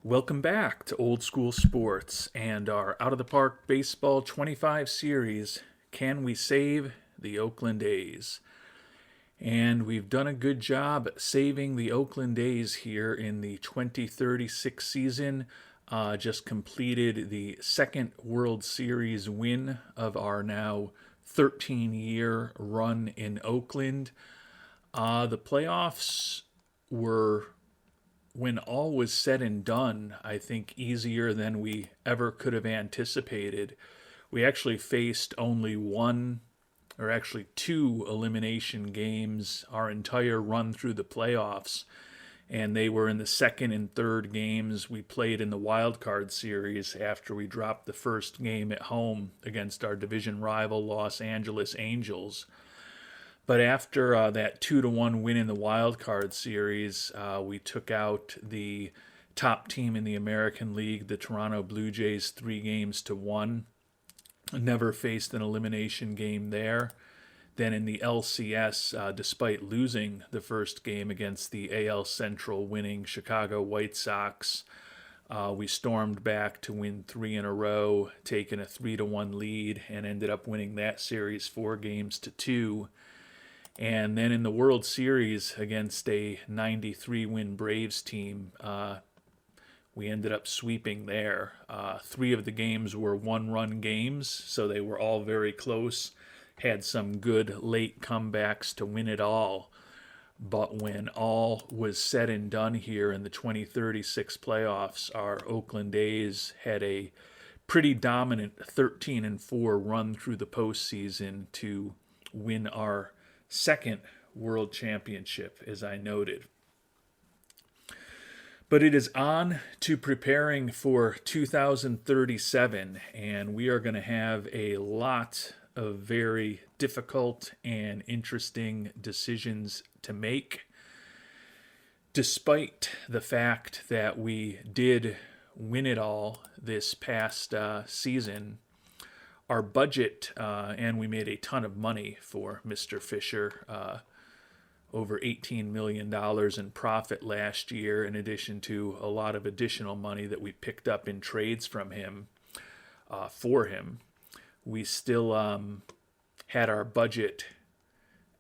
Welcome back to Old School Sports and our Out of the Park Baseball 25 series, Can We Save the Oakland A's? And we've done a good job saving the Oakland A's here in the 2036 season. Just completed the second World Series win of our now 13-year run in Oakland. The playoffs were, when all was said and done, I think easier than we ever could have anticipated. We actually faced only one, or actually two elimination games our entire run through the playoffs, and they were in the second and third games we played in the wild card series after we dropped the first game at home against our division rival Los Angeles Angels. But after that 2-1 win in the wild card series, we took out the top team in the American League, the Toronto Blue Jays, 3-1. Never faced an elimination game there. Then in the LCS, despite losing the first game against the AL Central winning Chicago White Sox, we stormed back to win 3 in a row, taking a 3-1 lead, and ended up winning that series 4-2. And then in the World Series against a 93-win Braves team, we ended up sweeping there. 3 of the games were one-run games, so they were all very close. Had some good late comebacks to win it all. But when all was said and done here in the 2036 playoffs, our Oakland A's had a pretty dominant 13-4 run through the postseason to win our second world championship, as I noted. But it is on to preparing for 2037, and we are going to have a lot of very difficult and interesting decisions to make. Despite the fact that we did win it all this past season, our budget, and we made a ton of money for Mr. Fisher, over $18 million in profit last year, in addition to a lot of additional money that we picked up in trades from him, for him. We still had our budget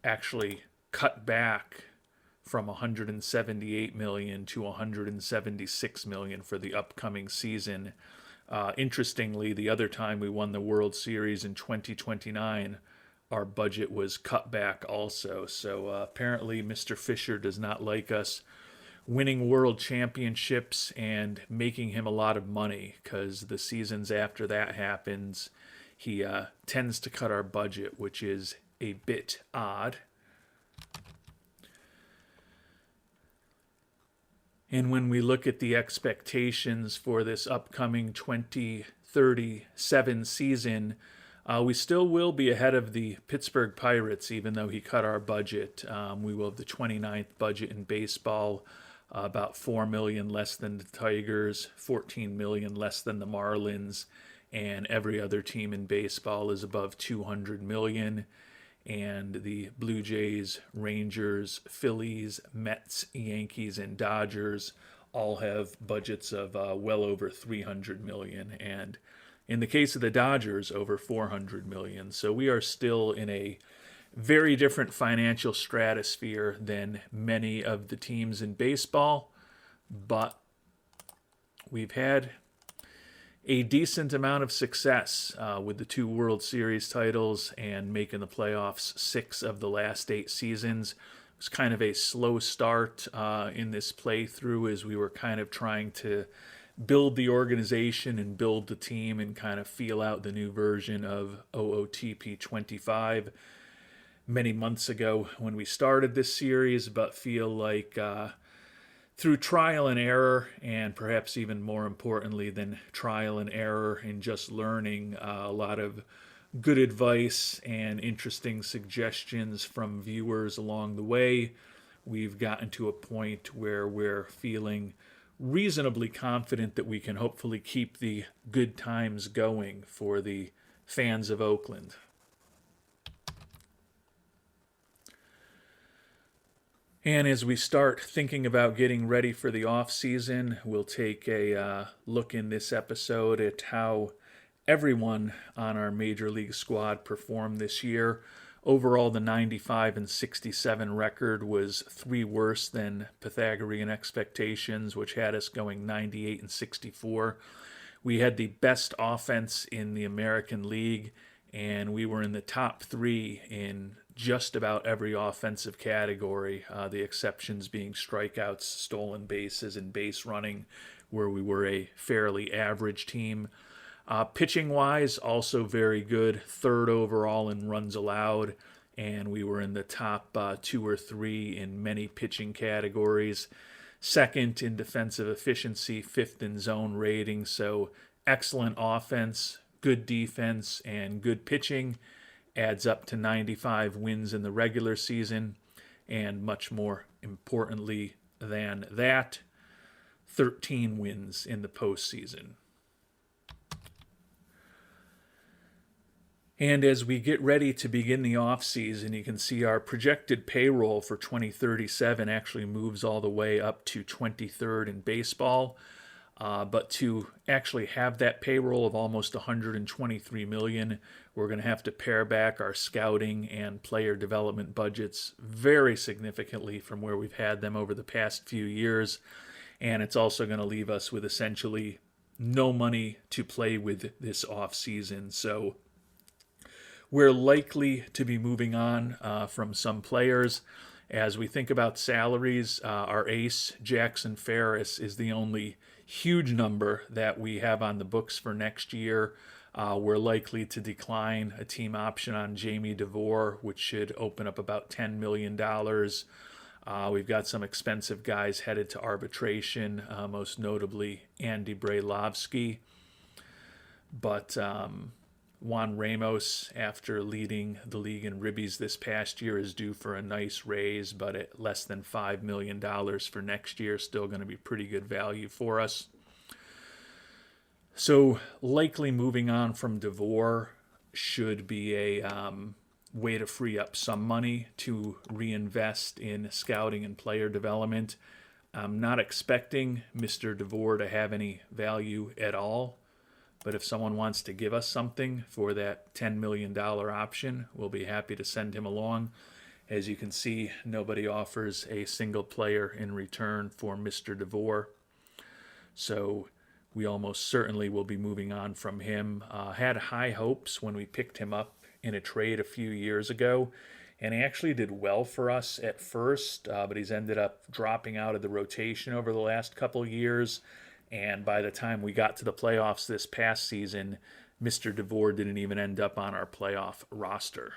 actually cut back from $178 million to $176 million for the upcoming season. Interestingly, the other time we won the World Series in 2029, our budget was cut back also. So apparently Mr. Fisher does not like us winning world championships and making him a lot of money, because the seasons after that happens, he tends to cut our budget, which is a bit odd. And when we look at the expectations for this upcoming 2037 season, we still will be ahead of the Pittsburgh Pirates, even though he cut our budget. We will have the 29th budget in baseball, about $4 million less than the Tigers, $14 million less than the Marlins, and every other team in baseball is above $200 million. And the Blue Jays, Rangers, Phillies, Mets, Yankees, and Dodgers all have budgets of well over $300 million. And in the case of the Dodgers, over $400 million. So we are still in a very different financial stratosphere than many of the teams in baseball. But we've had a decent amount of success with the 2 World Series titles and making the playoffs 6 of the last 8 seasons. It was kind of a slow start in this playthrough, as we were kind of trying to build the organization and build the team and kind of feel out the new version of OOTP 25 many months ago when we started this series, but feel like through trial and error, and perhaps even more importantly than trial and error and just learning, a lot of good advice and interesting suggestions from viewers along the way, we've gotten to a point where we're feeling reasonably confident that we can hopefully keep the good times going for the fans of Oakland. And as we start thinking about getting ready for the off season, we'll take a look in this episode at how everyone on our major league squad performed this year. Overall, the 95-67 record was 3 worse than Pythagorean expectations, which had us going 98-64. We had the best offense in the American League, and we were in the top 3 in just about every offensive category, the exceptions being strikeouts, stolen bases, and base running, where we were a fairly average team. Pitching-wise, also very good, 3rd overall in runs allowed, and we were in the top 2 or 3 in many pitching categories. 2nd in defensive efficiency, 5th in zone rating, so excellent offense, good defense, and good pitching adds up to 95 wins in the regular season, and much more importantly than that, 13 wins in the postseason. And as we get ready to begin the offseason, you can see our projected payroll for 2037 actually moves all the way up to 23rd in baseball. But to actually have that payroll of almost $123 million, we're going to have to pare back our scouting and player development budgets very significantly from where we've had them over the past few years. And it's also going to leave us with essentially no money to play with this offseason. So we're likely to be moving on from some players. As we think about salaries, our ace, Jackson Ferris, is the only huge number that we have on the books for next year. We're likely to decline a team option on Jamie DeVore, which should open up about $10 million. We've got some expensive guys headed to arbitration, most notably Andy Brailovsky. But Juan Ramos, after leading the league in ribbies this past year, is due for a nice raise, but at less than $5 million for next year, still going to be pretty good value for us. So likely moving on from DeVore should be a way to free up some money to reinvest in scouting and player development. I'm not expecting Mr. DeVore to have any value at all. But if someone wants to give us something for that $10 million option, we'll be happy to send him along. As you can see, nobody offers a single player in return for Mr. DeVore. So we almost certainly will be moving on from him. Had high hopes when we picked him up in a trade a few years ago. And he actually did well for us at first, but he's ended up dropping out of the rotation over the last couple of years. And by the time we got to the playoffs this past season, Mr. DeVore didn't even end up on our playoff roster.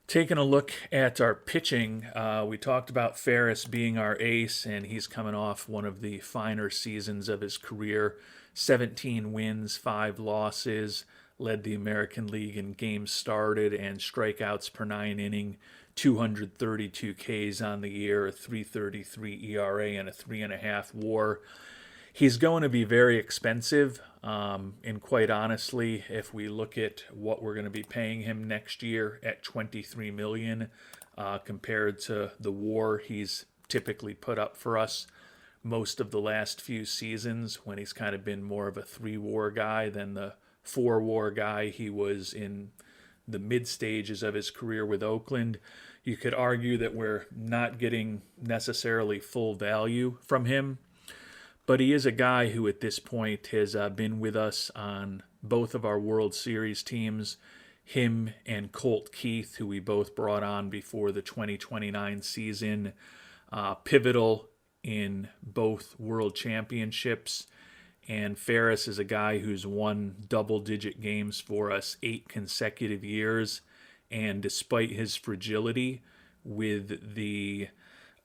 Taking a look at our pitching, we talked about Ferris being our ace, and he's coming off one of the finer seasons of his career. 17 wins, 5 losses, led the American League in games started and strikeouts per 9 inning. 232 Ks on the year, a 3.33 ERA, and a 3.5 WAR. He's going to be very expensive, and quite honestly, if we look at what we're going to be paying him next year at $23 million, compared to the WAR he's typically put up for us most of the last few seasons, when he's kind of been more of a 3 WAR guy than the 4 WAR guy he was in the mid stages of his career with Oakland. You could argue that we're not getting necessarily full value from him, but he is a guy who at this point has been with us on both of our World Series teams, him and Colt Keith, who we both brought on before the 2029 season, pivotal in both World Championships. And Ferris is a guy who's won double-digit games for us 8 consecutive years. And despite his fragility with the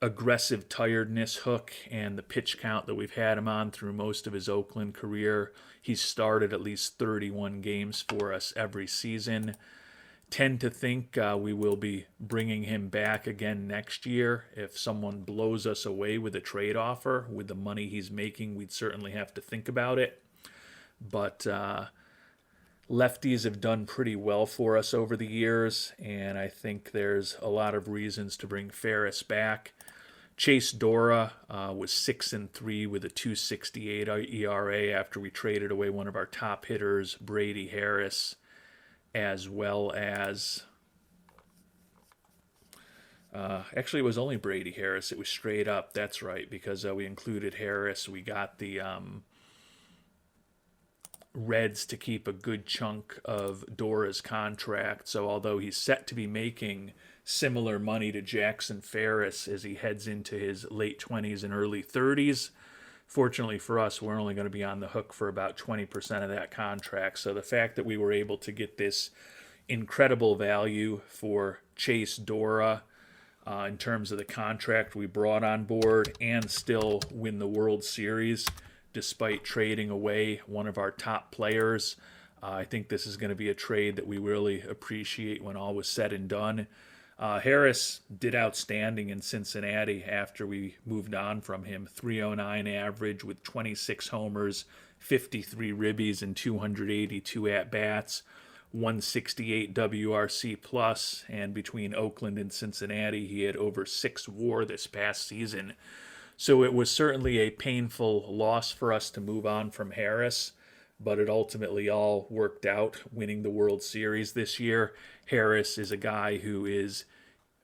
aggressive tiredness hook and the pitch count that we've had him on through most of his Oakland career, he's started at least 31 games for us every season. Tend to think we will be bringing him back again next year. If someone blows us away with a trade offer with the money he's making, we'd certainly have to think about it. But Lefties have done pretty well for us over the years, and I think there's a lot of reasons to bring Ferris back. Chase Dora was 6-3 with a 2.68 ERA after we traded away one of our top hitters, Brady Harris, as well as actually it was only Brady Harris. It was straight up. That's right, because we included Harris. We got the Reds to keep a good chunk of Dora's contract. So although he's set to be making similar money to Jackson Ferris as he heads into his late 20s and early 30s, fortunately for us, we're only going to be on the hook for about 20% of that contract. So the fact that we were able to get this incredible value for Chase Dora in terms of the contract we brought on board and still win the World Series despite trading away one of our top players, I think this is going to be a trade that we really appreciate when all was said and done. Harris did outstanding in Cincinnati after we moved on from him. 309 average with 26 homers, 53 ribbies, and 282 at-bats. 168 WRC plus, and between Oakland and Cincinnati, he had over 6 WAR this past season. So it was certainly a painful loss for us to move on from Harris, but it ultimately all worked out, winning the World Series this year. Harris is a guy who is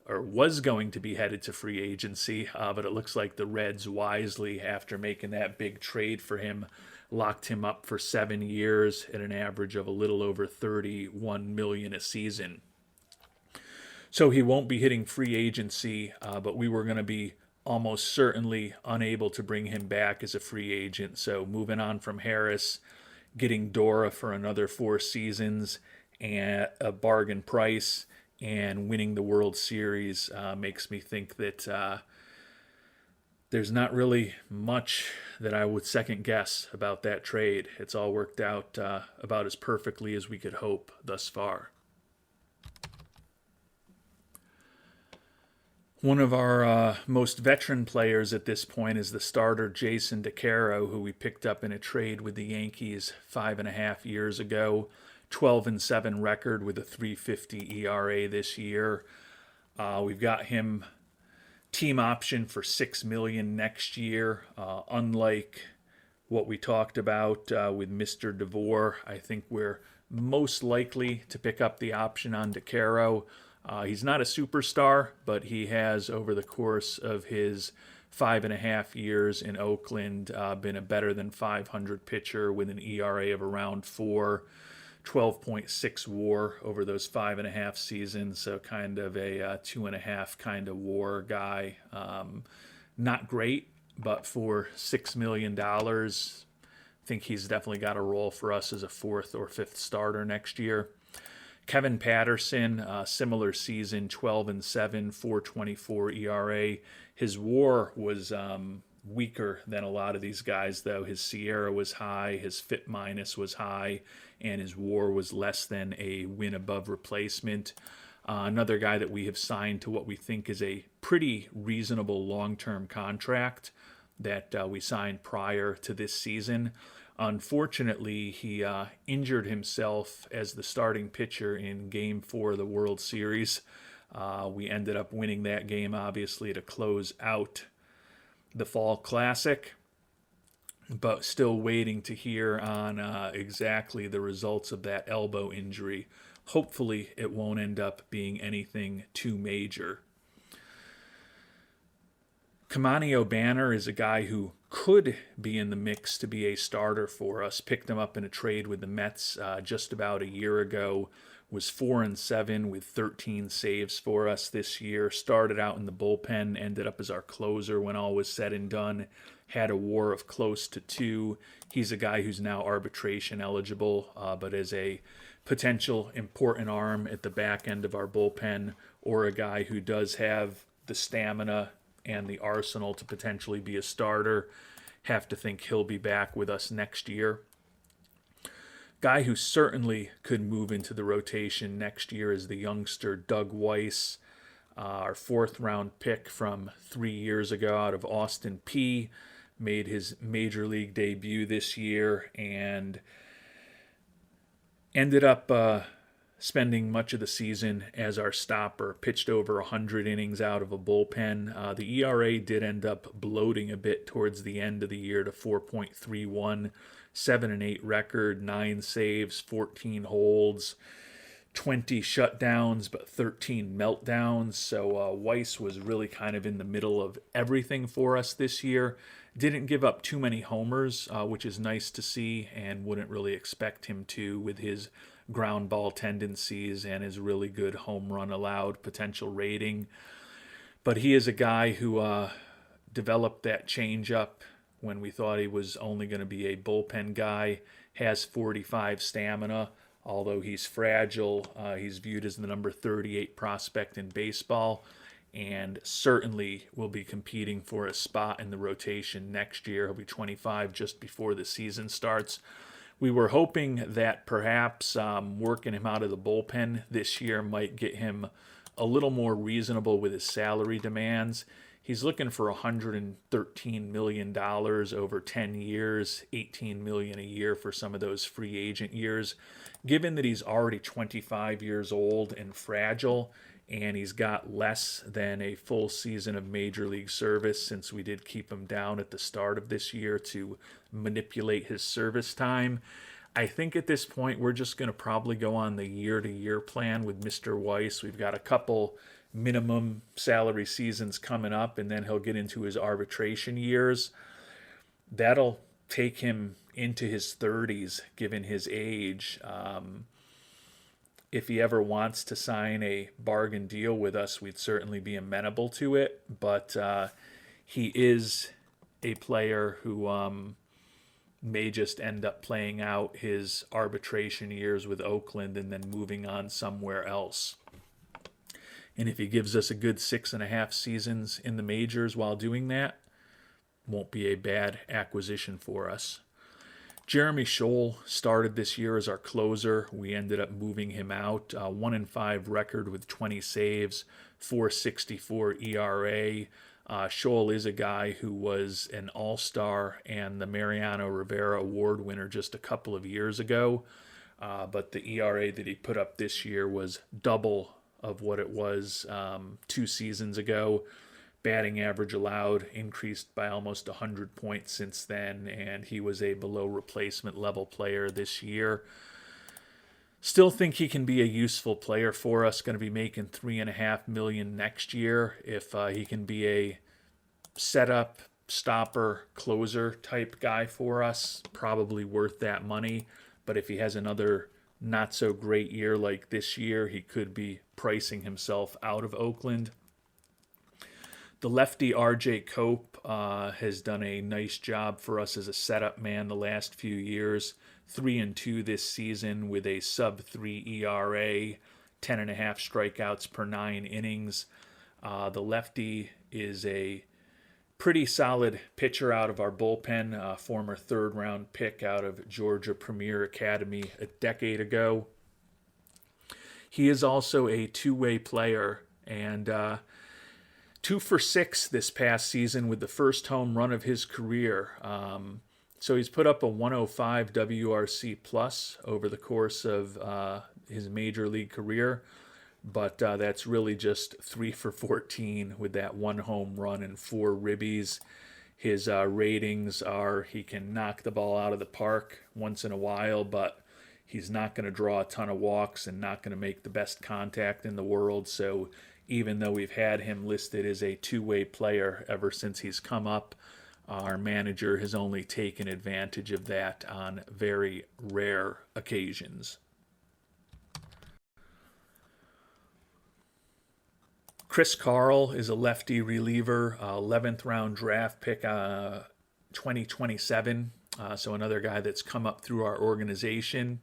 or was going to be headed to free agency, but it looks like the Reds wisely, after making that big trade for him, locked him up for 7 years at an average of a little over $31 million a season. So he won't be hitting free agency, but we were going to be almost certainly unable to bring him back as a free agent. So moving on from Harris, getting Dora for another 4 seasons and a bargain price, and winning the World Series makes me think that there's not really much that I would second guess about that trade. It's all worked out about as perfectly as we could hope thus far. One of our most veteran players at this point is the starter Jason DeCaro, who we picked up in a trade with the Yankees 5.5 years ago. 12-7 record with a 3.50 ERA this year. We've got him team option for $6 million next year. Unlike what we talked about with Mr. DeVore, I think we're most likely to pick up the option on DeCaro. He's not a superstar, but he has, over the course of his 5.5 years in Oakland, been a better than 500 pitcher with an ERA of around 4, 12.6 WAR over those 5.5 seasons. So kind of a 2.5 kind of WAR guy. Not great, but for $6 million, I think he's definitely got a role for us as a 4th or 5th starter next year. Kevin Patterson, similar season, 12-7, 4.24 ERA. His WAR was weaker than a lot of these guys, though. His Sierra was high, his FIP minus was high, and his WAR was less than a win above replacement. Another guy that we have signed to what we think is a pretty reasonable long-term contract that we signed prior to this season. Unfortunately, he injured himself as the starting pitcher in Game 4 of the World Series. We ended up winning that game, obviously, to close out the Fall Classic, but still waiting to hear on exactly the results of that elbow injury. Hopefully, it won't end up being anything too major. Kamani O'Banner is a guy who could be in the mix to be a starter for us. Picked him up in a trade with the Mets just about a year ago. Was 4-7 with 13 saves for us this year. Started out in the bullpen, ended up as our closer when all was said and done. Had a WAR of close to 2. He's a guy who's now arbitration eligible, but as a potential important arm at the back end of our bullpen, or a guy who does have the stamina and the arsenal to potentially be a starter. Have to think he'll be back with us next year. Guy who certainly could move into the rotation next year is the youngster Doug Weiss, our 4th round pick from 3 years ago out of Austin Peay. Made his major league debut this year and Ended up spending much of the season as our stopper, pitched over 100 innings out of a bullpen. The ERA did end up bloating a bit towards the end of the year to 4.31, 7-8 record, 9 saves, 14 holds, 20 shutdowns, but 13 meltdowns. So Weiss was really kind of in the middle of everything for us this year. Didn't give up too many homers, which is nice to see, and wouldn't really expect him to with his ground ball tendencies and his really good home run allowed potential rating. But he is a guy who developed that changeup when we thought he was only going to be a bullpen guy. Has 45 stamina, although he's fragile. He's viewed as the number 38 prospect in baseball, and certainly will be competing for a spot in the rotation next year. He'll be 25 just before the season starts. We were hoping that perhaps working him out of the bullpen this year might get him a little more reasonable with his salary demands. He's looking for $113 million over 10 years, $18 million a year for some of those free agent years. Given that he's already 25 years old and fragile, and he's got less than a full season of Major League service, since we did keep him down at the start of this year to manipulate his service time, I think at this point we're just going to probably go on the year-to-year plan with Mr. Weiss. We've got a couple minimum salary seasons coming up, and then he'll get into his arbitration years. That'll take him into his 30s, given his age. If he ever wants to sign a bargain deal with us, we'd certainly be amenable to it. But he is a player who may just end up playing out his arbitration years with Oakland and then moving on somewhere else. And if he gives us a good 6.5 seasons in the majors while doing that, won't be a bad acquisition for us. Jeremy Scholl started this year as our closer. We ended up moving him out. 1-5 record with 20 saves, 4.64 ERA. Scholl is a guy who was an all-star and the Mariano Rivera Award winner just a couple of years ago. But the ERA that he put up this year was double of what it was 2 seasons ago. Batting average allowed increased by almost 100 points since then, and he was a below replacement level player this year. Still think he can be a useful player for us. Going to be making $3.5 million next year. If he can be a setup, stopper, closer type guy for us, probably worth that money. But if he has another not so great year like this year, he could be pricing himself out of Oakland. The lefty R.J. Cope has done a nice job for us as a setup man the last few years. 3-2 this season with a sub-3 ERA, 10.5 strikeouts per 9 innings. The lefty is a pretty solid pitcher out of our bullpen, former third-round pick out of Georgia Premier Academy a decade ago. He is also a two-way player, and 2 for 6 this past season with the first home run of his career. So he's put up a 105 WRC plus over the course of his major league career, but that's really just 3 for 14 with that 1 home run and 4 ribbies. His ratings are he can knock the ball out of the park once in a while, but he's not going to draw a ton of walks and not going to make the best contact in the world. So even though we've had him listed as a two-way player ever since he's come up, our manager has only taken advantage of that on very rare occasions. Chris Carl is a lefty reliever, 11th round draft pick, 2027. So another guy that's come up through our organization.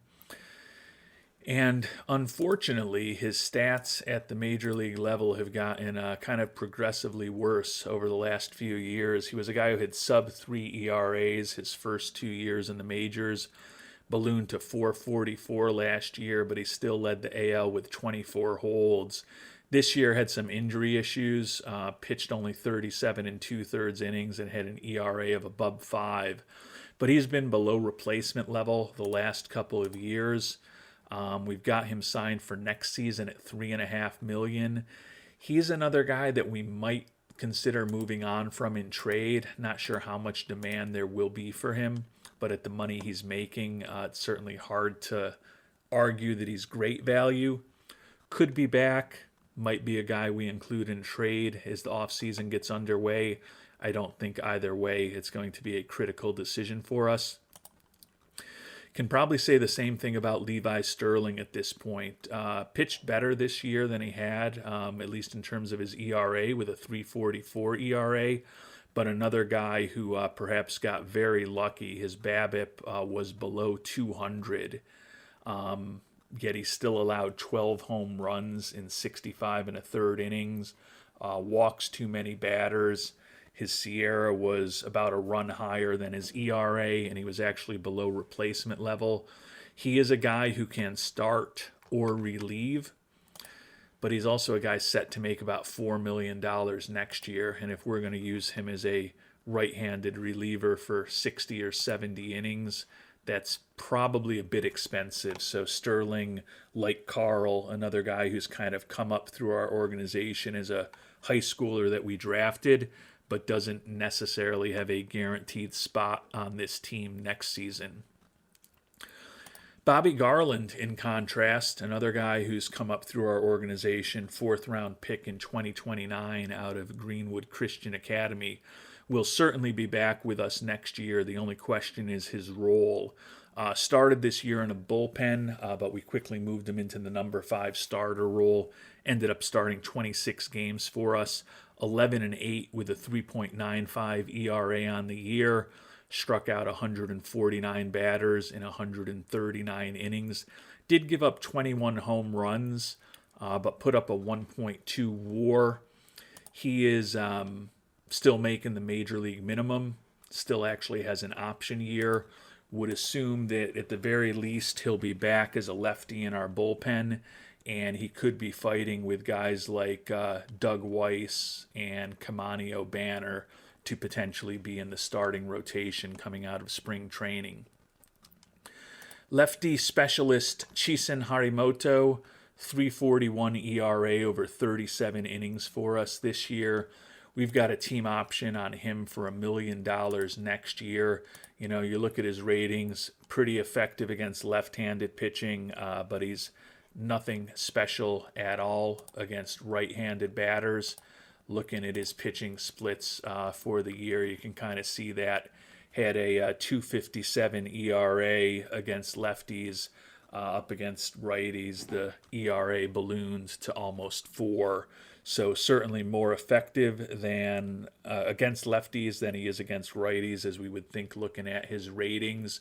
And unfortunately, his stats at the major league level have gotten kind of progressively worse over the last few years. He was a guy who had sub-3 ERAs his first 2 years in the majors, ballooned to 4.44 last year, but he still led the AL with 24 holds. This year had some injury issues, pitched only 37 2/3 innings and had an ERA of above 5. But he's been below replacement level the last couple of years. We've got him signed for next season at $3.5 million. He's another guy that we might consider moving on from in trade. Not sure how much demand there will be for him, but at the money he's making, it's certainly hard to argue that he's great value. Could be back, might be a guy we include in trade as the offseason gets underway. I don't think either way it's going to be a critical decision for us. Can probably say the same thing about Levi Sterling at this point. Pitched better this year than he had, at least in terms of his ERA, with a 3.44 ERA. But another guy who perhaps got very lucky. His BABIP was below 200. Yet he still allowed 12 home runs in 65 and a third innings. Walks too many batters. His Sierra was about a run higher than his ERA, and he was actually below replacement level. He is a guy who can start or relieve, but he's also a guy set to make about $4 million next year. And if we're going to use him as a right-handed reliever for 60 or 70 innings, that's probably a bit expensive. So Sterling, like Carl, another guy who's kind of come up through our organization as a high schooler that we drafted, but doesn't necessarily have a guaranteed spot on this team next season. Bobby Garland, in contrast, another guy who's come up through our organization, 4th-round pick in 2029 out of Greenwood Christian Academy, will certainly be back with us next year. The only question is his role. Started this year in a bullpen, but we quickly moved him into the number 5 starter role. Ended up starting 26 games for us, 11-8 with a 3.95 ERA on the year. Struck out 149 batters in 139 innings. Did give up 21 home runs, but put up a 1.2 WAR. He is still making the major league minimum. Still actually has an option year. Would assume that at the very least he'll be back as a lefty in our bullpen, and he could be fighting with guys like Doug Weiss and Kamani O'Banner to potentially be in the starting rotation coming out of spring training. Lefty specialist Chisen Harimoto, 3.41 ERA over 37 innings for us this year. We've got a team option on him for $1 million next year. You know, you look at his ratings, pretty effective against left-handed pitching, but he's nothing special at all against right-handed batters. Looking at his pitching splits for the year, you can kind of see that. Had a 2.57 ERA against lefties. Up against righties, the ERA ballooned to almost 4. So certainly more effective than against lefties than he is against righties, as we would think looking at his ratings.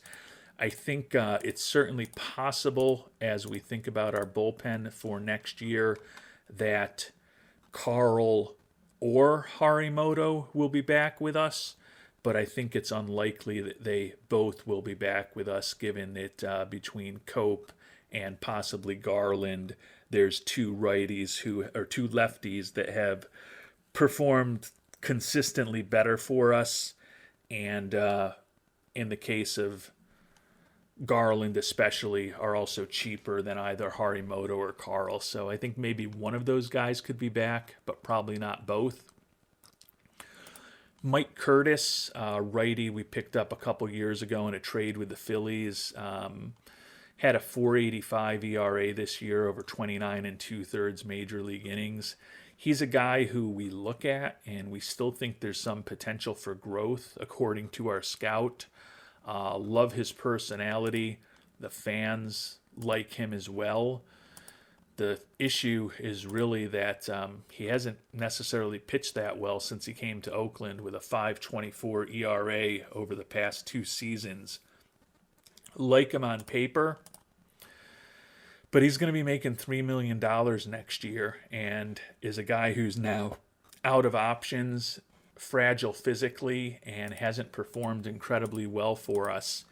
I think it's certainly possible, as we think about our bullpen for next year, that Carl or Harimoto will be back with us. But I think it's unlikely that they both will be back with us, given that between Cope and possibly Garland, there's two lefties that have performed consistently better for us, and in the case of Garland especially, are also cheaper than either Harimoto or Carl. So I think maybe one of those guys could be back, but probably not both. Mike Curtis, righty, we picked up a couple years ago in a trade with the Phillies. Had a 4.85 ERA this year over 29 2/3 major league innings. He's a guy who we look at and we still think there's some potential for growth according to our scout. Love his personality. The fans like him as well. The issue is really that he hasn't necessarily pitched that well since he came to Oakland with a 5.24 ERA over the past 2 seasons. Like him on paper, but he's going to be making $3 million next year and is a guy who's now out of options, fragile physically, and hasn't performed incredibly well for us.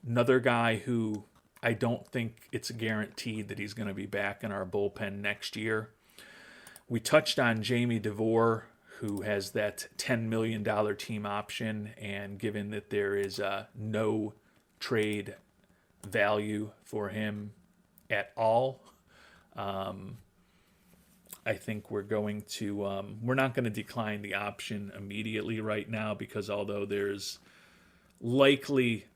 Another guy who I don't think it's guaranteed that he's going to be back in our bullpen next year. We touched on Jamie DeVore, who has that $10 million team option, and given that there is no trade value for him at all. I think we're not going to decline the option immediately right now, because although there's likely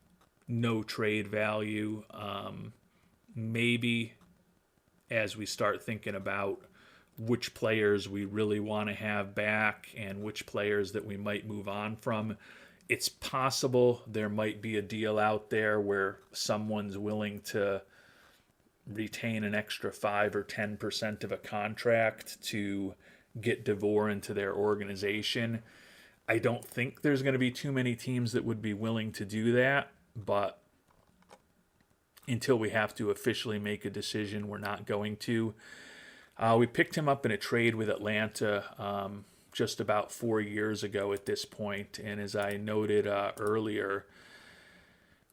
no trade value, maybe as we start thinking about which players we really want to have back and which players that we might move on from, it's possible there might be a deal out there where someone's willing to retain an extra 5 or 10% of a contract to get DeVore into their organization. I don't think there's going to be too many teams that would be willing to do that, but until we have to officially make a decision, we're not going to. We picked him up in a trade with Atlanta just about 4 years ago at this point, and as I noted earlier,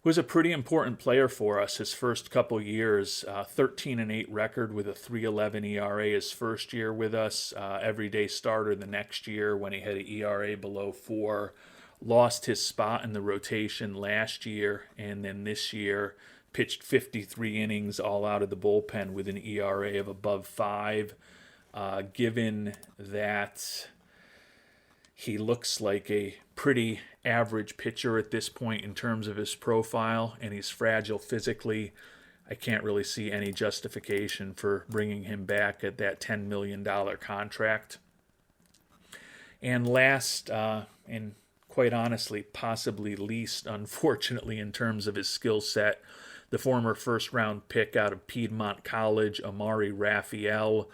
was a pretty important player for us his first couple years. 13-8 record with a 3.11 ERA his first year with us. Everyday starter the next year when he had an ERA below 4. Lost his spot in the rotation last year, and then this year pitched 53 innings all out of the bullpen with an ERA of above 5. Given that he looks like a pretty average pitcher at this point in terms of his profile, and he's fragile physically, I can't really see any justification for bringing him back at that $10 million contract. And last, and quite honestly, possibly least, unfortunately, in terms of his skill set, the former first-round pick out of Piedmont College, Amari Raphael,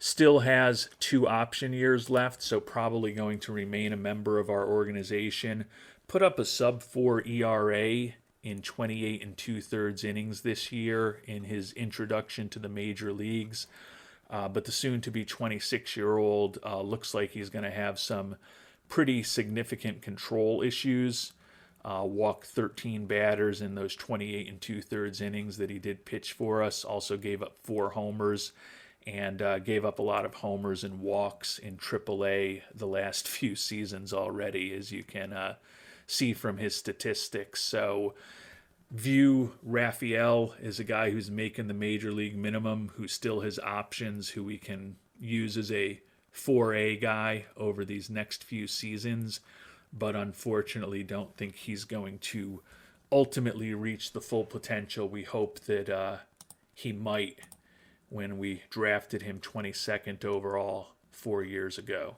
still has 2 option years left, so probably going to remain a member of our organization. Put up a sub-4 ERA in 28 2/3 innings this year in his introduction to the major leagues. But the soon-to-be 26-year-old looks like he's going to have some pretty significant control issues. Walked 13 batters in those 28 2/3 innings that he did pitch for us. Also gave up 4 homers and gave up a lot of homers and walks in AAA the last few seasons already, as you can see from his statistics. So view Raphael as a guy who's making the major league minimum, who still has options, who we can use as a 4A guy over these next few seasons, but unfortunately don't think he's going to ultimately reach the full potential we hope that he might when we drafted him 22nd overall 4 years ago.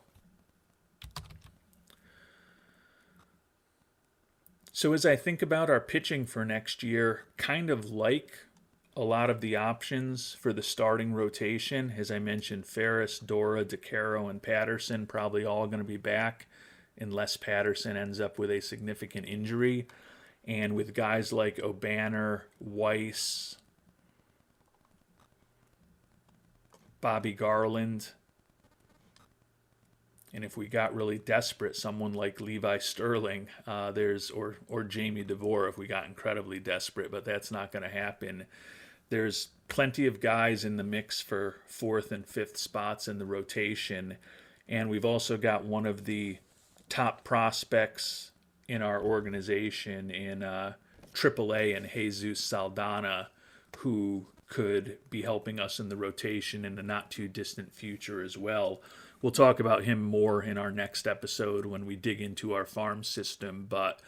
So as I think about our pitching for next year, kind of like a lot of the options for the starting rotation, as I mentioned, Ferris, Dora, DeCaro, and Patterson probably all going to be back unless Patterson ends up with a significant injury. And with guys like O'Banner, Weiss, Bobby Garland, and if we got really desperate, someone like Levi Sterling, or Jamie DeVore if we got incredibly desperate, but that's not going to happen. There's plenty of guys in the mix for 4th and 5th spots in the rotation, and we've also got one of the top prospects in our organization in AAA and Jesus Saldana, who could be helping us in the rotation in the not too distant future as well. We'll talk about him more in our next episode when we dig into our farm system, but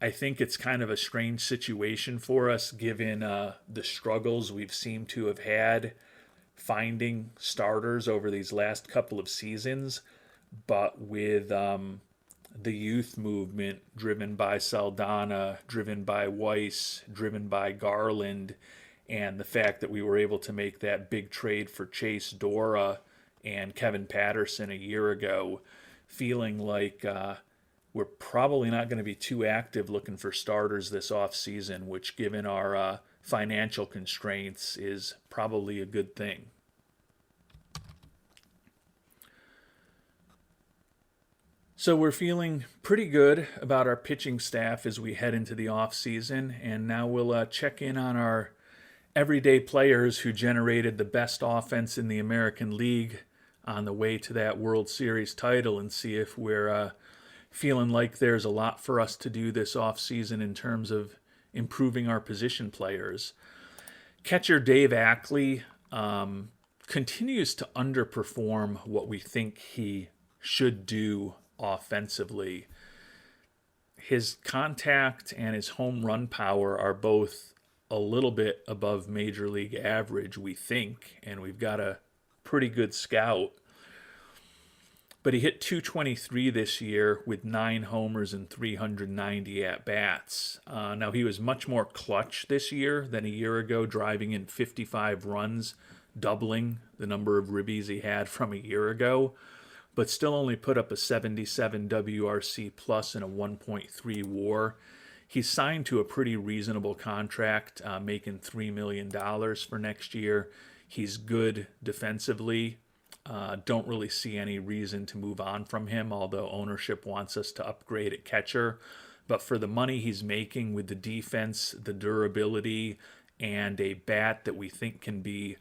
I think it's kind of a strange situation for us given the struggles we've seemed to have had finding starters over these last couple of seasons, but with the youth movement driven by Saldana, driven by Weiss, driven by Garland, and the fact that we were able to make that big trade for Chase Dora and Kevin Patterson a year ago, feeling like we're probably not going to be too active looking for starters this offseason, which given our financial constraints is probably a good thing. So we're feeling pretty good about our pitching staff as we head into the offseason, and now we'll check in on our everyday players who generated the best offense in the American League on the way to that World Series title and see if we're feeling like there's a lot for us to do this offseason in terms of improving our position players. Catcher Dave Ackley continues to underperform what we think he should do offensively. His contact and his home run power are both a little bit above major league average, we think, and we've got a pretty good scout. But he hit 223 this year with 9 homers and 390 at-bats. Now, he was much more clutch this year than a year ago, driving in 55 runs, doubling the number of ribbies he had from a year ago, but still only put up a 77 WRC plus and a 1.3 WAR. He's signed to a pretty reasonable contract, making $3 million for next year. He's good defensively. Don't really see any reason to move on from him, although ownership wants us to upgrade at catcher. But for the money he's making with the defense, the durability, and a bat that we think can be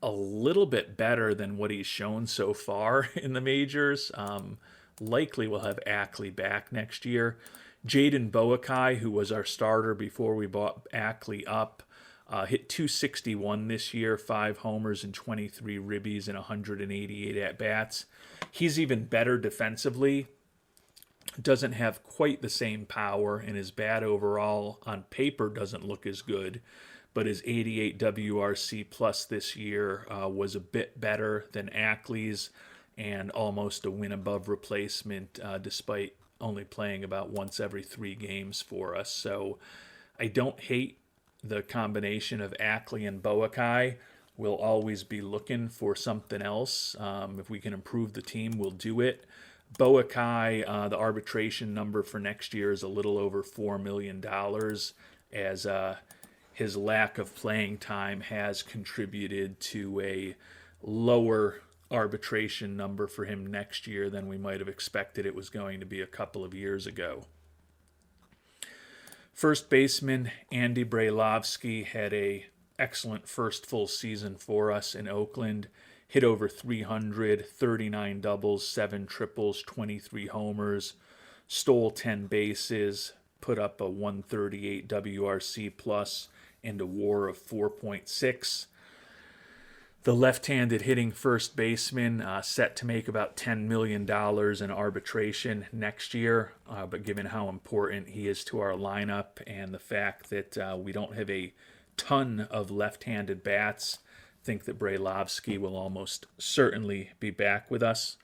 a little bit better than what he's shown so far in the majors, likely we'll have Ackley back next year. Jaden Boakai, who was our starter before we bought Ackley up, hit 261 this year, 5 homers and 23 ribbies and 188 at-bats. He's even better defensively. Doesn't have quite the same power, and his bat overall on paper doesn't look as good. But his 88 WRC plus this year was a bit better than Ackley's and almost a win above replacement despite only playing about once every 3 games for us. So I don't hate the combination of Ackley and Boakai. We'll always be looking for something else. If we can improve the team, we'll do it. Boakai, the arbitration number for next year is a little over $4 million, as his lack of playing time has contributed to a lower arbitration number for him next year than we might have expected it was going to be a couple of years ago. First baseman Andy Brailovsky had a excellent first full season for us in Oakland. Hit over 300, 39 doubles, 7 triples, 23 homers, stole 10 bases, put up a 138 WRC plus and a WAR of 4.6. The left-handed hitting first baseman set to make about $10 million in arbitration next year, but given how important he is to our lineup and the fact that we don't have a ton of left-handed bats, I think that Brailovsky will almost certainly be back with us.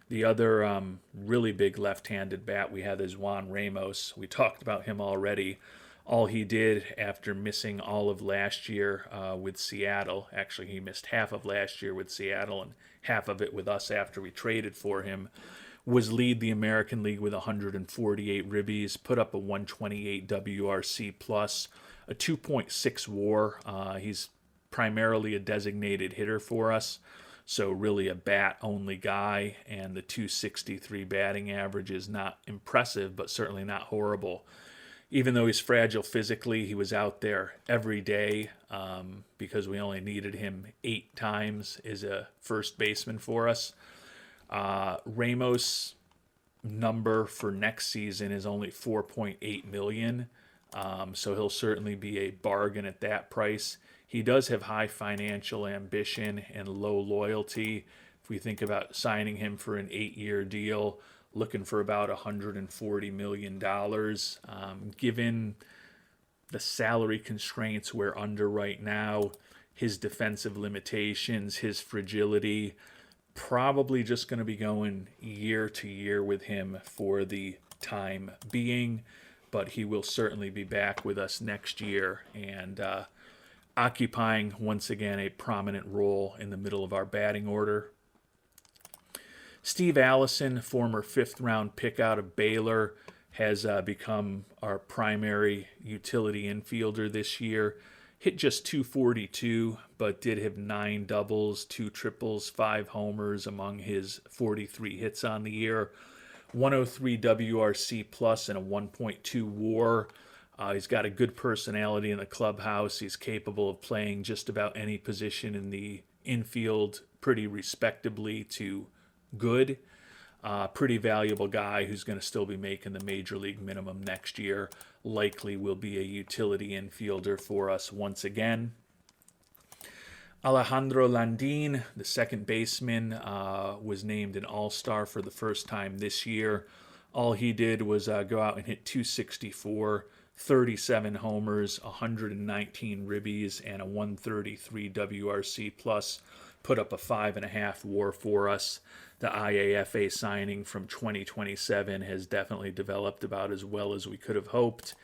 The other really big left-handed bat we have is Juan Ramos. We talked about him already. All he did after missing all of last year with Seattle, actually he missed half of last year with Seattle and half of it with us after we traded for him, was lead the American League with 148 ribbies, put up a 128 WRC plus, a 2.6 WAR. He's primarily a designated hitter for us, so really a bat-only guy, and the 263 batting average is not impressive, but certainly not horrible. Even though he's fragile physically, he was out there every day because we only needed him 8 times as a first baseman for us. Ramos' number for next season is only $4.8 million, so he'll certainly be a bargain at that price. He does have high financial ambition and low loyalty. If we think about signing him for an 8-year deal, looking for about $140 million. Given the salary constraints we're under right now, his defensive limitations, his fragility, probably just going to be going year to year with him for the time being, but he will certainly be back with us next year and occupying once again a prominent role in the middle of our batting order. Steve Allison, former 5th-round pick out of Baylor, has become our primary utility infielder this year. Hit just 242, but did have 9 doubles, 2 triples, 5 homers among his 43 hits on the year. 103 WRC plus and a 1.2 WAR. He's got a good personality in the clubhouse. He's capable of playing just about any position in the infield pretty respectably to good. Pretty valuable guy who's going to still be making the major league minimum next year. Likely will be a utility infielder for us once again. Alejandro Landin, the second baseman, was named an all-star for the first time this year. All he did was go out and hit 264, 37 homers, 119 ribbies, and a 133 WRC plus. Put up a 5.5 WAR for us. The IAFA signing from 2027 has definitely developed about as well as we could have hoped,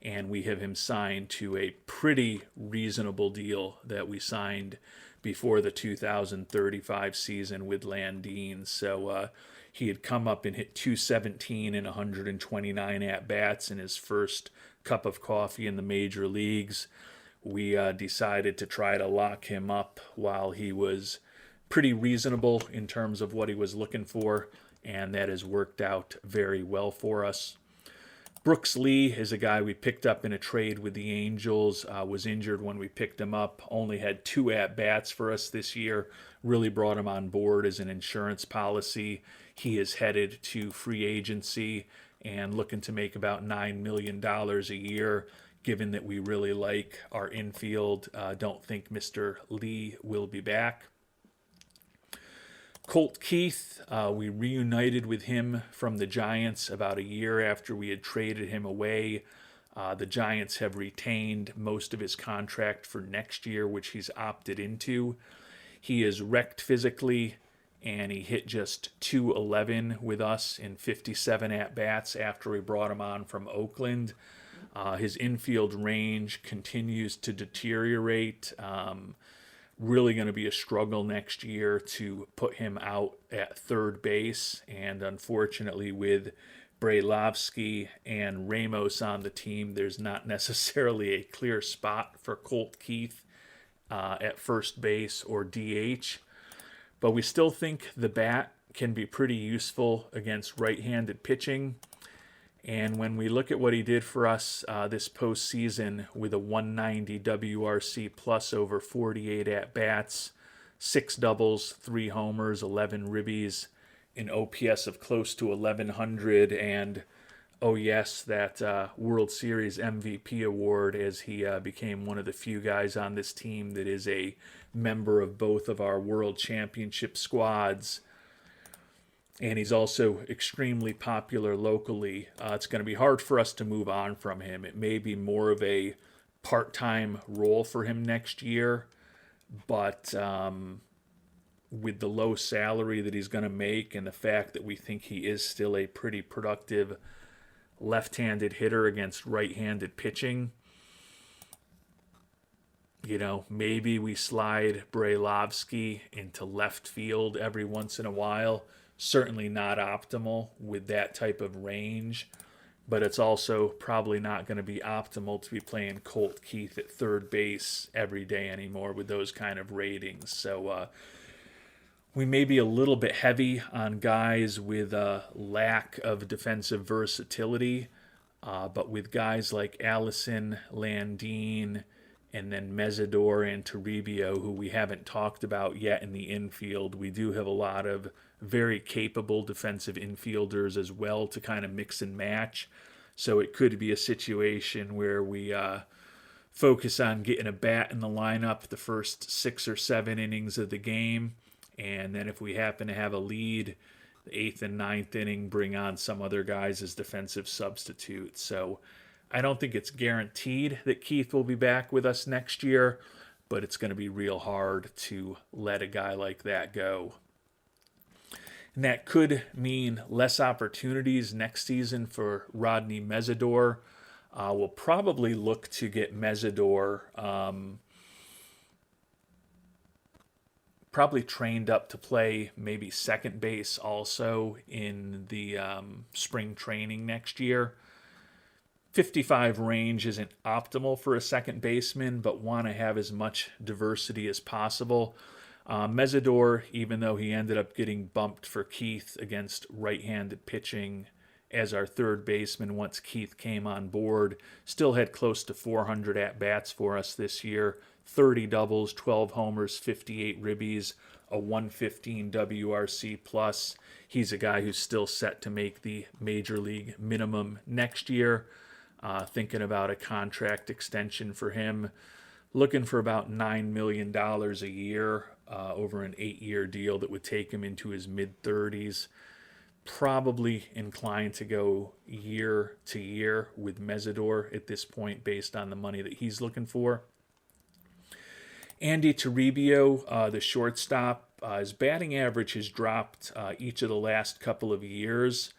and we have him signed to a pretty reasonable deal that we signed before the 2035 season with Landine. So he had come up and hit 217 in 129 at-bats in his first cup of coffee in the major leagues. We decided to try to lock him up while he was pretty reasonable in terms of what he was looking for, and that has worked out very well for us. Brooks Lee is a guy we picked up in a trade with the Angels, was injured when we picked him up, only had 2 at-bats for us this year, really brought him on board as an insurance policy. He is headed to free agency and looking to make about $9 million a year. Given that we really like our infield, don't think Mr. Lee will be back. Colt Keith, we reunited with him from the Giants about a year after we had traded him away. The Giants have retained most of his contract for next year, which he's opted into. He is wrecked physically, and he hit just 211 with us in 57 at-bats after we brought him on from Oakland. His infield range continues to deteriorate. Really going to be a struggle next year to put him out at third base. And unfortunately, with Brailovsky and Ramos on the team, there's not necessarily a clear spot for Colt Keith at first base or DH. But we still think the bat can be pretty useful against right-handed pitching. And when we look at what he did for us this postseason with a 190 WRC plus over 48 at-bats, 6 doubles, 3 homers, 11 ribbies, an OPS of close to 1,100, and, oh yes, that World Series MVP award, as he became one of the few guys on this team that is a member of both of our World Championship squads. And he's also extremely popular locally. It's going to be hard for us to move on from him. It may be more of a part-time role for him next year, but with the low salary that he's going to make and the fact that we think he is still a pretty productive left-handed hitter against right-handed pitching, maybe we slide Brailovsky into left field every once in a while. Certainly not optimal with that type of range, but it's also probably not going to be optimal to be playing Colt Keith at third base every day anymore with those kind of ratings. So we may be a little bit heavy on guys with a lack of defensive versatility, but with guys like Allison, Landine, and then Mesidor and Toribio, who we haven't talked about yet in the infield, we do have a lot of very capable defensive infielders as well to kind of mix and match. So it could be a situation where we focus on getting a bat in the lineup the first 6 or 7 innings of the game, and then if we happen to have a lead, the 8th and 9th inning, bring on some other guys as defensive substitutes. So I don't think it's guaranteed that Keith will be back with us next year, but it's going to be real hard to let a guy like that go. And that could mean less opportunities next season for Rodney Mesidor. We'll probably look to get Mesidor probably trained up to play maybe second base also in the spring training next year. 55 range isn't optimal for a second baseman, but want to have as much diversity as possible. Mesidor, even though he ended up getting bumped for Keith against right-handed pitching as our third baseman once Keith came on board, still had close to 400 at-bats for us this year, 30 doubles, 12 homers, 58 ribbies, a 115 WRC plus. He's a guy who's still set to make the major league minimum next year. Thinking about a contract extension for him. looking for about $9 million a year over an 8-year deal that would take him into his mid-30s. Probably inclined to go year to year with Mesidor at this point based on the money that he's looking for. Andy Toribio, the shortstop, his batting average has dropped each of the last couple of years.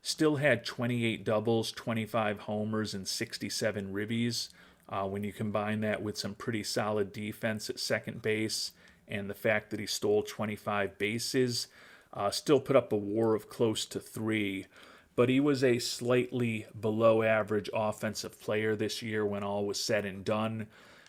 Still had 28 doubles, 25 homers, and 67 ribbies. When you combine that with some pretty solid defense at second base and the fact that he stole 25 bases, still put up a WAR of close to 3. But he was a slightly below average offensive player this year when all was said and done.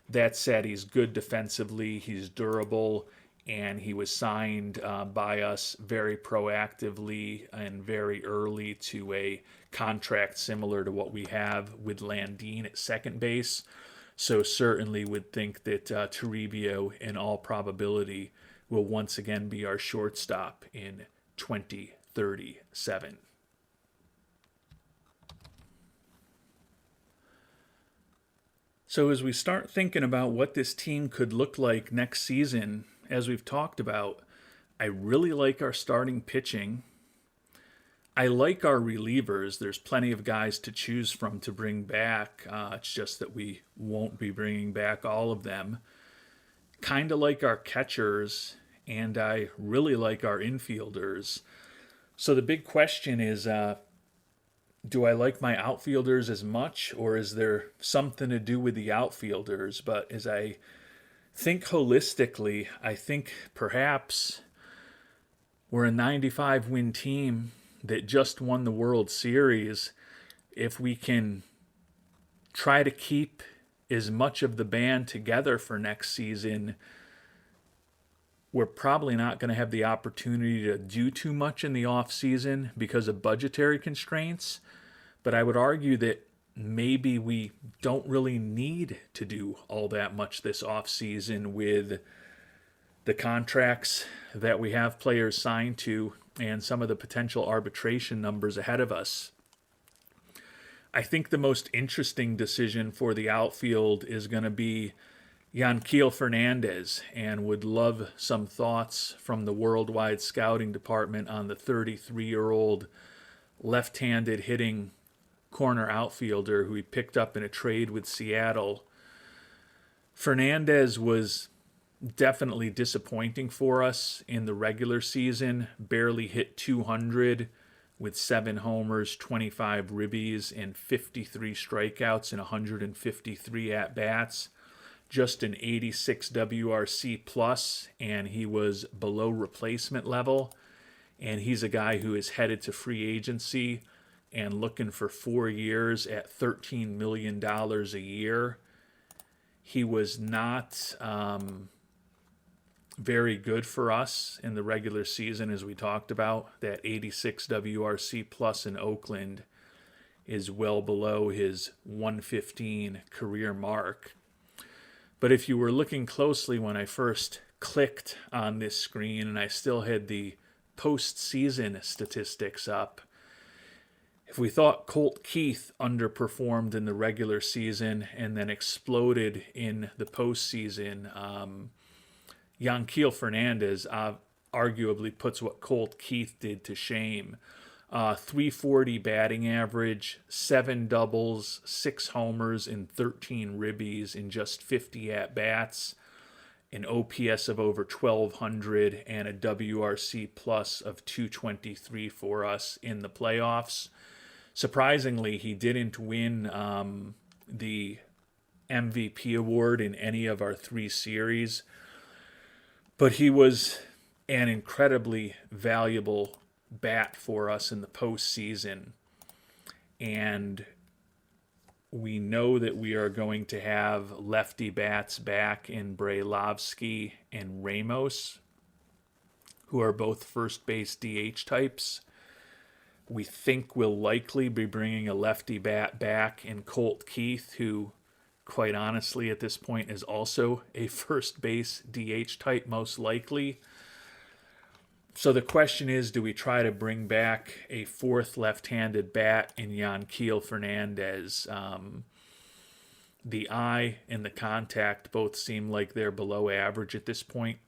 That said, he's good defensively, he's durable, and he was signed by us very proactively and very early to a contract similar to what we have with Landine at second base. So certainly would think that Toribio, in all probability, will once again be our shortstop in 2037. So as we start thinking about what this team could look like next season, as we've talked about, I really like our starting pitching. I like our relievers. There's plenty of guys to choose from to bring back. It's just that we won't be bringing back all of them. Kind of like our catchers, and I really like our infielders. So the big question is, do I like my outfielders as much, or is there something to do with the outfielders? But as I think holistically, I think perhaps we're a 95-win team that just won the World Series. If we can try to keep as much of the band together for next season, we're probably not going to have the opportunity to do too much in the offseason because of budgetary constraints. But I would argue that maybe we don't really need to do all that much this offseason with the contracts that we have players signed to and some of the potential arbitration numbers ahead of us. I think the most interesting decision for the outfield is going to be Yanquiel Fernandez, and would love some thoughts from the worldwide scouting department on the 33-year-old left-handed hitting corner outfielder who he picked up in a trade with Seattle. Fernandez was definitely disappointing for us in the regular season. Barely hit 200 with 7 homers, 25 ribbies, and 53 strikeouts in 153 at-bats. Just an 86 WRC plus, and he was below replacement level. And he's a guy who is headed to free agency and looking for 4 years at $13 million a year. He was not very good for us in the regular season, as we talked about. That 86 WRC plus in Oakland is well below his 115 career mark. But if you were looking closely when I first clicked on this screen, and I still had the postseason statistics up, if we thought Colt Keith underperformed in the regular season and then exploded in the postseason, Yanquiel Fernandez arguably puts what Colt Keith did to shame. 340 batting average, 7 doubles, 6 homers, and 13 ribbies in just 50 at-bats, an OPS of over 1,200, and a WRC plus of 223 for us in the playoffs. Surprisingly, he didn't win the MVP award in any of our 3 series, but he was an incredibly valuable bat for us in the postseason. And we know that we are going to have lefty bats back in Brailovsky and Ramos, who are both first base DH types. We think we'll likely be bringing a lefty bat back in Colt Keith, who, quite honestly, at this point is also a first base DH type, most likely. So the question is, do we try to bring back a 4th left-handed bat in Yanquiel Fernandez? The eye and the contact both seem like they're below average at this point,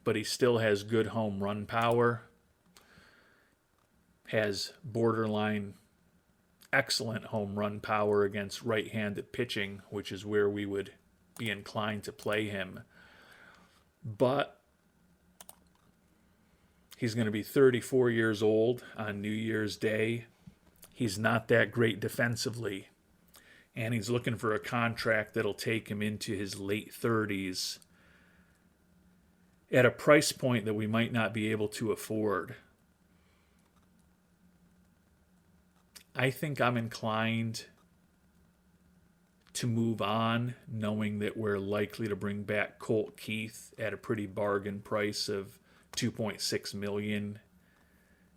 but he still has good home run power, has borderline excellent home run power against right-handed pitching, which is where we would be inclined to play him. But he's going to be 34 years old on New Year's Day. He's not that great defensively, and he's looking for a contract that'll take him into his late 30s at a price point that we might not be able to afford. I think I'm inclined to move on, knowing that we're likely to bring back Colt Keith at a pretty bargain price of $2.6 million,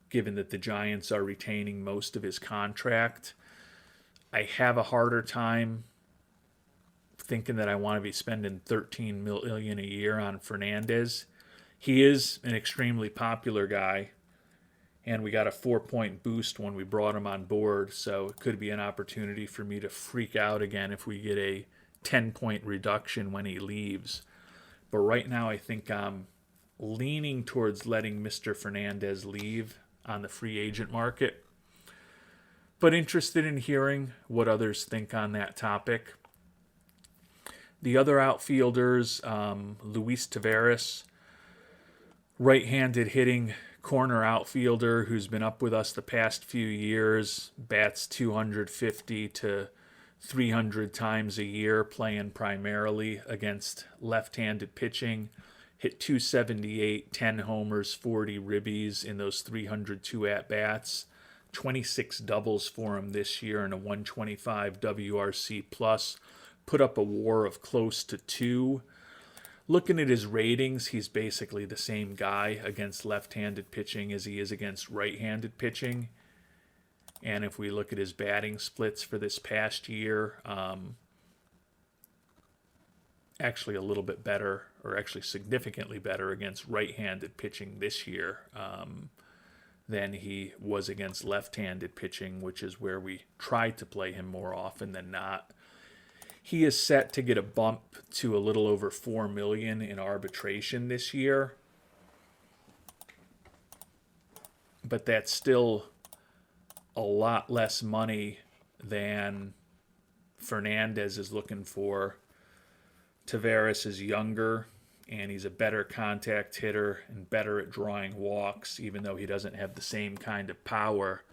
given that the Giants are retaining most of his contract. I have a harder time thinking that I want to be spending $13 million a year on Fernandez. He is an extremely popular guy, and we got a 4-point boost when we brought him on board, so it could be an opportunity for me to freak out again if we get a 10-point reduction when he leaves. But right now I think I'm leaning towards letting Mr. Fernandez leave on the free agent market, but interested in hearing what others think on that topic. The other outfielders, Luis Taveras, right-handed hitting corner outfielder who's been up with us the past few years, bats 250 to 300 times a year, playing primarily against left-handed pitching. Hit 278, 10 homers, 40 ribbies in those 302 at-bats. 26 doubles for him this year and a 125 WRC plus. Put up a WAR of close to 2. Looking at his ratings, he's basically the same guy against left-handed pitching as he is against right-handed pitching. And if we look at his batting splits for this past year, actually a little bit better, or actually significantly better against right-handed pitching this year than he was against left-handed pitching, which is where we try to play him more often than not. He is set to get a bump to a little over $4 million in arbitration this year, but that's still a lot less money than Fernandez is looking for. Taveras is younger, and he's a better contact hitter and better at drawing walks, even though he doesn't have the same kind of power.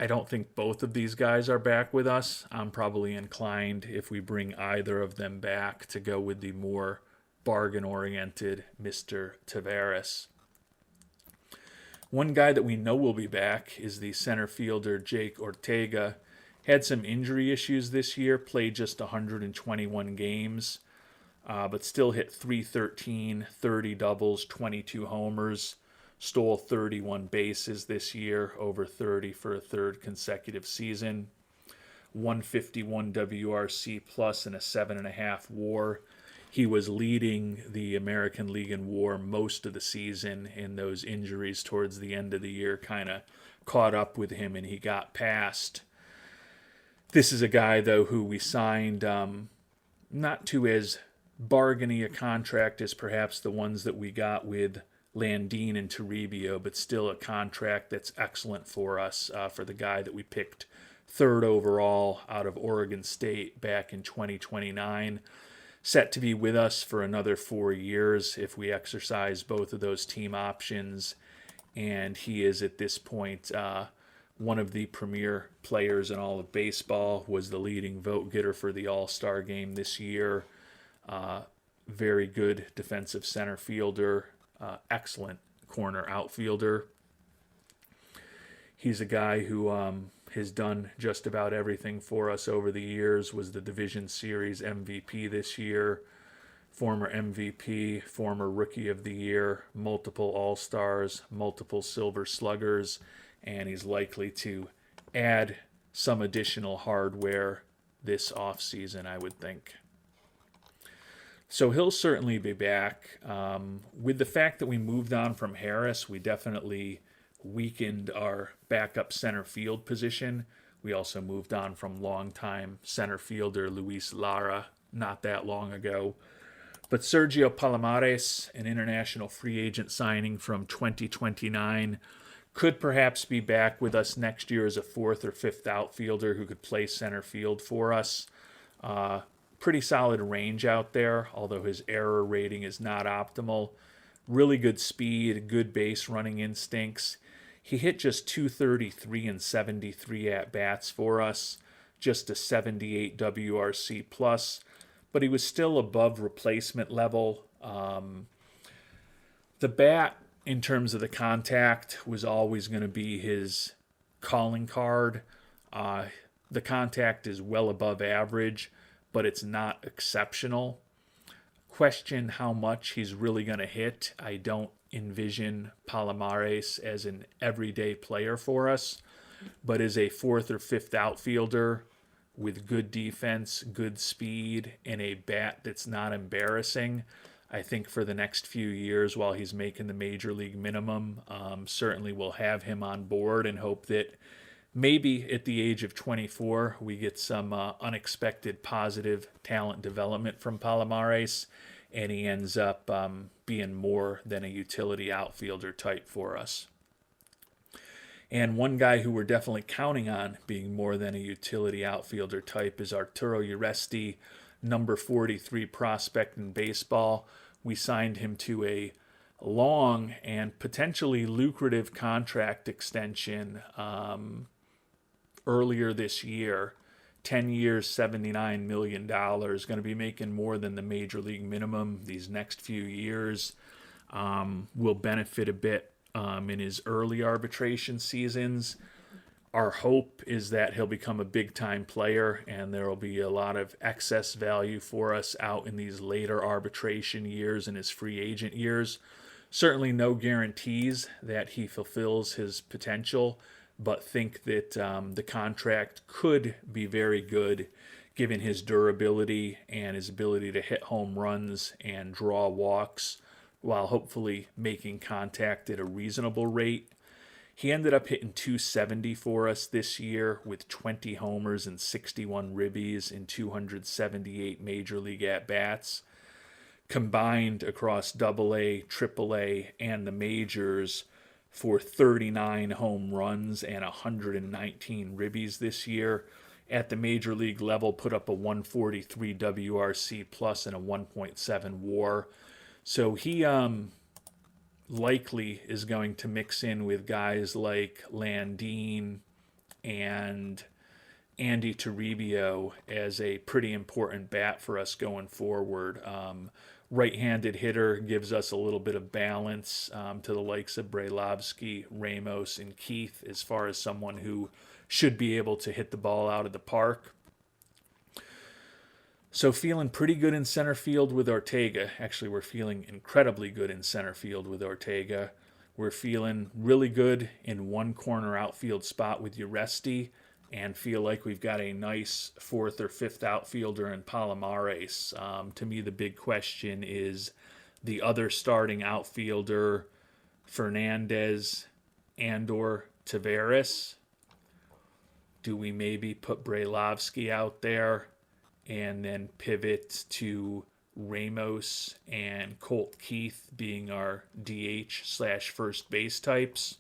I don't think both of these guys are back with us. I'm probably inclined, if we bring either of them back, to go with the more bargain-oriented Mr. Taveras. One guy that we know will be back is the center fielder Jake Ortega. Had some injury issues this year, played just 121 games, but still hit .313, 30 doubles, 22 homers. Stole 31 bases this year, over 30 for a third consecutive season. 151 WRC plus and a 7.5 WAR. He was leading the American League in WAR most of the season, and those injuries towards the end of the year kind of caught up with him, and he got past. This is a guy, though, who we signed not to as bargainy a contract as perhaps the ones that we got with Landine and Toribio, but still a contract that's excellent for us, for the guy that we picked third overall out of Oregon State back in 2029. Set to be with us for another 4 years if we exercise both of those team options, and he is at this point one of the premier players in all of baseball, was the leading vote getter for the All-Star game this year. Very good defensive center fielder. Excellent corner outfielder. He's a guy who has done just about everything for us over the years, was the Division Series MVP this year, former MVP, former Rookie of the Year, multiple All-Stars, multiple Silver Sluggers, and he's likely to add some additional hardware this offseason, I would think. So he'll certainly be back. With the fact that we moved on from Harris, we definitely weakened our backup center field position. We also moved on from longtime center fielder Luis Lara not that long ago. But Sergio Palomares, an international free agent signing from 2029, could perhaps be back with us next year as a fourth or fifth outfielder who could play center field for us. Pretty solid range out there, although his error rating is not optimal. Really good speed, good base running instincts. He hit just 233 and 73 at bats for us, just a 78 WRC plus, but he was still above replacement level. The bat, in terms of the contact, was always going to be his calling card. The contact is well above average, but it's not exceptional. Question how much he's really going to hit. I don't envision Palomares as an everyday player for us, but as a fourth or fifth outfielder with good defense, good speed, and a bat that's not embarrassing, I think for the next few years while he's making the major league minimum, certainly we'll have him on board and hope that maybe at the age of 24 we get some unexpected positive talent development from Palomares and he ends up being more than a utility outfielder type for us. And one guy who we're definitely counting on being more than a utility outfielder type is Arturo Uresti, number 43 prospect in baseball. We signed him to a long and potentially lucrative contract extension earlier this year. 10 years, $79 million. Going to be making more than the major league minimum these next few years. Will benefit a bit in his early arbitration seasons. Our hope is that he'll become a big-time player and there will be a lot of excess value for us out in these later arbitration years and his free agent years. Certainly no guarantees that he fulfills his potential, but think that the contract could be very good given his durability and his ability to hit home runs and draw walks while hopefully making contact at a reasonable rate. He ended up hitting 270 for us this year with 20 homers and 61 ribbies in 278 major league at-bats. Combined across AA, AAA, and the majors for 39 home runs and 119 ribbies this year. At the major league level, put up a 143 WRC plus and a 1.7 WAR. So he likely is going to mix in with guys like Landine and Andy Toribio as a pretty important bat for us going forward. Right-handed hitter gives us a little bit of balance to the likes of Brailovsky, Ramos, and Keith as far as someone who should be able to hit the ball out of the park. So feeling pretty good in center field with Ortega. Actually, we're feeling incredibly good in center field with Ortega. We're feeling really good in one corner outfield spot with Uresti and feel like we've got a nice fourth or fifth outfielder in Palomares. To me, the big question is the other starting outfielder, Fernandez and/or Taveras. Do we maybe put Brailovsky out there and then pivot to Ramos and Colt Keith being our DH/first base types?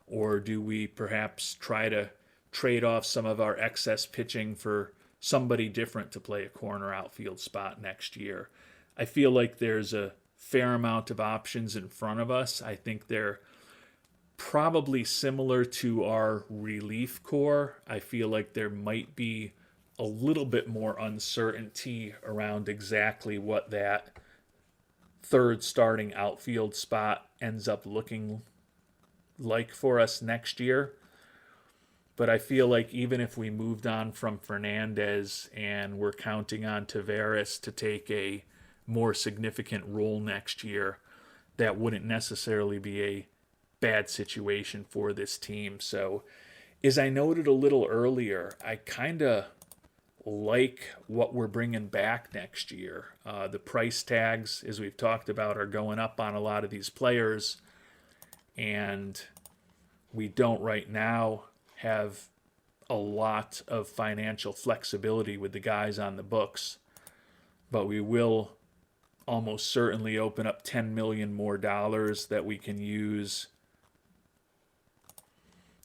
Or do we perhaps try to trade off some of our excess pitching for somebody different to play a corner outfield spot next year? I feel like there's a fair amount of options in front of us. I think they're probably similar to our relief core. I feel like there might be a little bit more uncertainty around exactly what that third starting outfield spot ends up looking like for us next year. But I feel like even if we moved on from Fernandez and we're counting on Taveras to take a more significant role next year, that wouldn't necessarily be a bad situation for this team. So, as I noted a little earlier, I kind of like what we're bringing back next year. The price tags, as we've talked about, are going up on a lot of these players, and we don't right now have a lot of financial flexibility with the guys on the books, but we will almost certainly open up $10 million more that we can use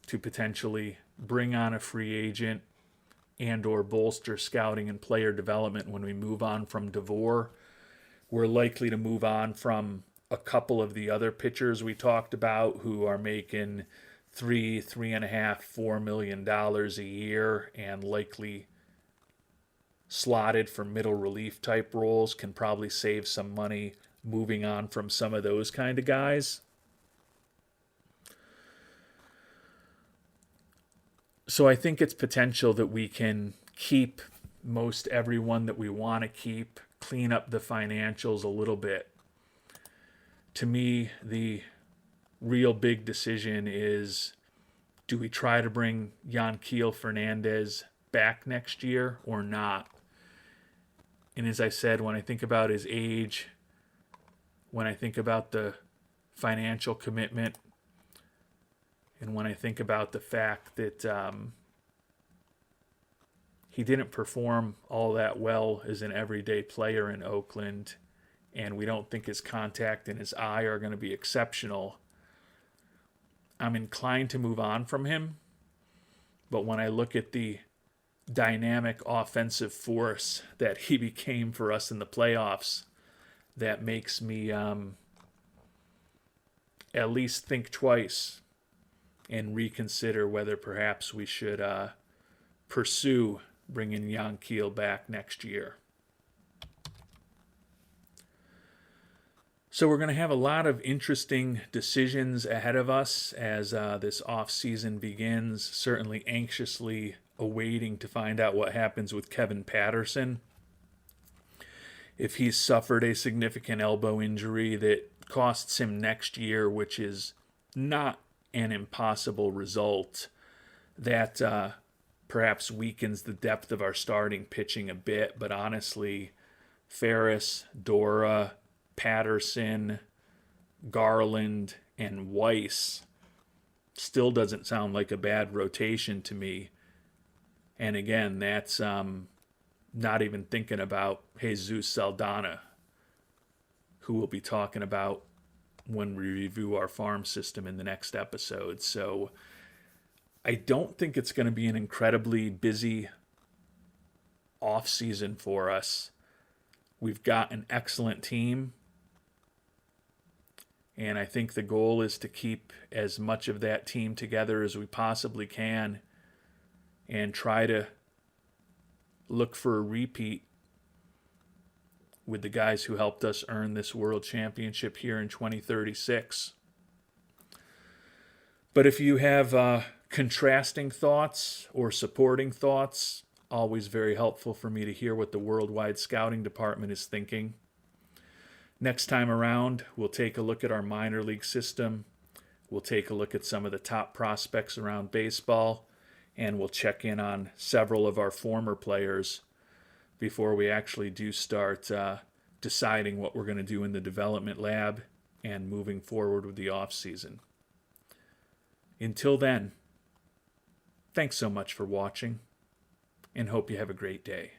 to potentially bring on a free agent and or bolster scouting and player development when we move on from DeVore. We're likely to move on from a couple of the other pitchers we talked about who are making $3.5, $4 million a year and likely slotted for middle relief type roles, can probably save some money moving on from some of those kind of guys. So I think it's potential that we can keep most everyone that we want to keep, clean up the financials a little bit. To me, the real big decision is, do we try to bring Yanquiel Fernandez back next year or not? And as I said, when I think about his age, when I think about the financial commitment, and when I think about the fact that he didn't perform all that well as an everyday player in Oakland, and we don't think his contact and his eye are going to be exceptional, I'm inclined to move on from him. But when I look at the dynamic offensive force that he became for us in the playoffs, that makes me at least think twice and reconsider whether perhaps we should pursue bringing Yanquiel back next year. So we're going to have a lot of interesting decisions ahead of us as this offseason begins, certainly anxiously awaiting to find out what happens with Kevin Patterson. If he's suffered a significant elbow injury that costs him next year, which is not an impossible result, that perhaps weakens the depth of our starting pitching a bit. But honestly, Ferris, Dora, Patterson, Garland, and Weiss still doesn't sound like a bad rotation to me. And again, that's not even thinking about Jesus Saldana, who we'll be talking about when we review our farm system in the next episode. So I don't think it's going to be an incredibly busy offseason for us. We've got an excellent team, and I think the goal is to keep as much of that team together as we possibly can and try to look for a repeat with the guys who helped us earn this world championship here in 2036. But if you have contrasting thoughts or supporting thoughts, always very helpful for me to hear what the Worldwide Scouting Department is thinking. Next time around, we'll take a look at our minor league system. We'll take a look at some of the top prospects around baseball, and we'll check in on several of our former players before we actually do start deciding what we're going to do in the development lab and moving forward with the off season. Until then, thanks so much for watching, and hope you have a great day.